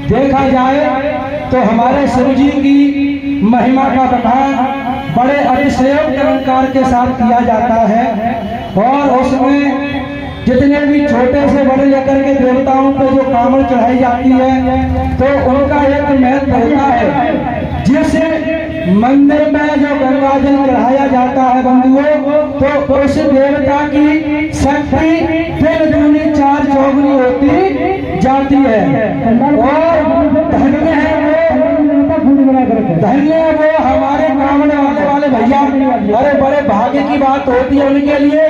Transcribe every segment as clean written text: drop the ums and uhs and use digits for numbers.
देखा जाए तो हमारे शिव जी की महिमा का बखान बड़े अतिशयोक्ति अलंकार के साथ किया जाता है और उसमें जितने भी छोटे से बड़े लेकर के देवताओं पे जो कामड़ चढ़ाई जाती है तो उनका एक महत्व होता है। जिस मंदिर में जो गंगा जल चढ़ाया जाता है बंधुओं, तो उस देवता की शक्ति फिर दूनी चार चौगुनी होती जाती है और धन्य है वो हमारे कामड़ वाले भैया। बड़े बड़े भाग्य की बात होती है उनके लिए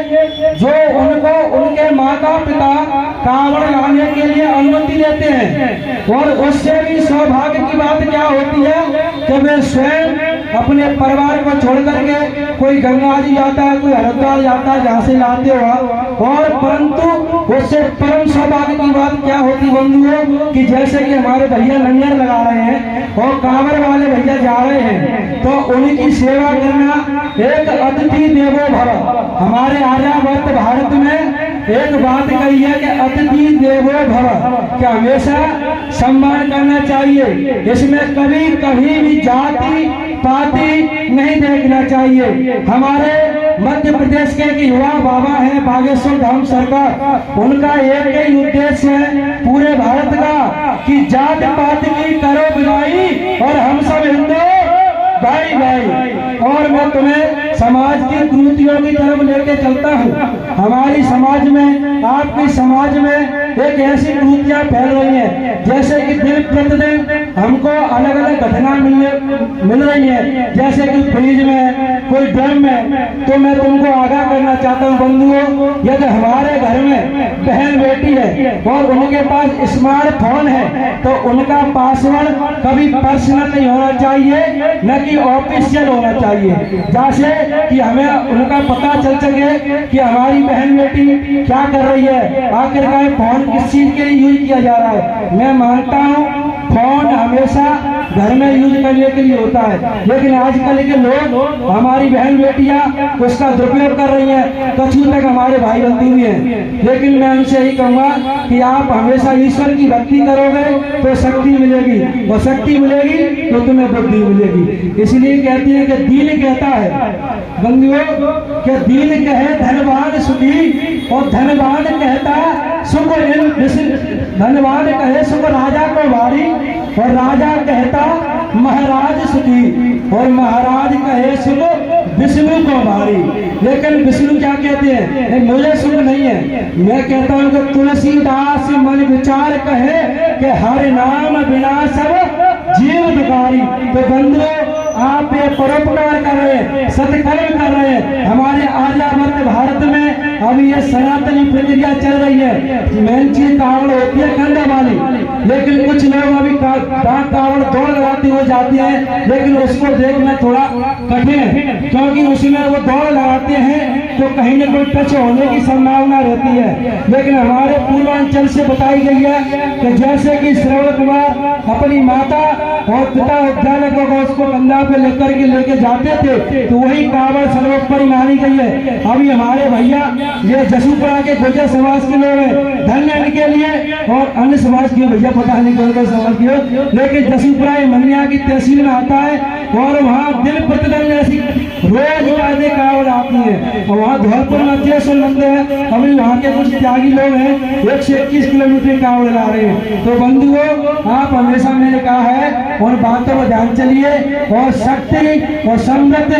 जो उनको उनके माता पिता कावड़ लाने के लिए अनुमति देते हैं। और उससे भी सौभाग्य की बात क्या होती है कि वे स्वयं अपने परिवार को छोड़ करके कोई गंगा जी जाता है, कोई हरिद्वार जाता है, जहाँ से लाते हो। और परंतु उससे परम सौभाग्य की बात क्या होती बंधुओं कि जैसे कि हमारे भैया लंगर लगा रहे हैं और कांवड़ वाले भैया जा रहे हैं तो उनकी सेवा करना एक अतिथि देवो भव। हमारे आर्यावर्त भारत में एक बात कही है कि अतिथि देवो भव, कि हमेशा सम्मान करना चाहिए। इसमें कभी कभी भी जाति पाति नहीं देखना चाहिए। हमारे मध्य प्रदेश के युवा बाबा हैं बागेश्वर धाम सरकार, उनका एक ही उद्देश्य है पूरे भारत का कि जात पात की करो विदाई और हम सब हिंदू भाई भाई। और मैं तुम्हें समाज की कुरीतियों की तरफ लेके चलता हूँ। हमारी समाज में, आपकी समाज में एक ऐसी कुरीतियां फैल रही हैं जैसे कि दिन प्रतिदिन हमको अलग अलग घटना मिल रही है, जैसे कि फ्रिज में, कोई ड्रम में। तो मैं तुमको आगाह करना चाहता हूँ बंधुओं, यदि हमारे घर में बहन बेटी है और उनके पास स्मार्टफोन है तो उनका पासवर्ड कभी पर्सनल नहीं होना चाहिए, न कि ऑफिशियल होना चाहिए, जैसे कि हमें उनका पता चल सके कि हमारी बहन बेटी क्या कर रही है, आखिरकार फोन किस चीज के लिए यूज किया जा रहा है। मैं मानता हूँ फोन हमेशा घर में यूज करने के लिए होता है, लेकिन आजकल के लोग, हमारी बहन बेटियां उसका दुरुपयोग कर रही हैं, कछु तक हमारे भाई बंधु भी हैं। लेकिन मैं उनसे यही कहूँगा कि आप हमेशा ईश्वर की भक्ति करोगे तो शक्ति मिलेगी, और शक्ति मिलेगी तो तुम्हें बुद्धि मिलेगी। इसलिए कहती है कि दीन कहता है बंधुओं कि दीन कहे धनवान सुखी, और धनवान कहता सुख धनवान कहे सुख राजा को भारी, और राजा कहता महाराज सुखी, और महाराज कहे सुख विष्णु को भारी। लेकिन विष्णु क्या कहते हैं, मुझे सुख नहीं है। मैं कहता हूँ कि तुलसीदास मन विचार कहे कि हर नाम बिना सब जीव दुखारी। तो बंधुओं आप ये परोपकार कर रहे हैं, सत्कर्म कर रहे हैं। हमारे आर्यावर्त भारत में अभी ये सनातनी प्रक्रिया चल रही है। मेन चीज कावड़ होती है कंधा वाली, लेकिन कुछ लोग अभी कावड़ दौड़ लगाती हो जाती है, लेकिन उसको देखना थोड़ा कठिन है, क्योंकि उसमें वो दौड़ लगाते हैं तो कहीं न कहीं टच होने की संभावना रहती है। लेकिन हमारे पूर्वांचल से बताई गई है कि जैसे कि श्रवण कुमार अपनी माता और पिता उद्यालकों को उसको कंधा पे लेकर के लेके जाते थे, तो वही कावड़ सर्वोपरि मानी गई है। अभी हमारे भैया ये जसूपुरा के गुर्जर समाज के लोग हैं, धन्य इनके लिए, और अन्य समाज के भैया पता नहीं कौन कौन समाज के हो, लेकिन जसूपुरा मनिया की तहसील में आता है और वहाँ दिन प्रतिदिन ऐसी रोज कायदे कावड़ आती है। और वहाँ धौलपुर में अध्यक्ष मंदिर है, अभी वहाँ के कुछ त्यागी लोग हैं 121 किलोमीटर कावड़ ला रहे हैं। तो बंधुओं आप हमेशा मैंने कहा है और बातों में ध्यान चलिए, और शक्ति और समृद्ध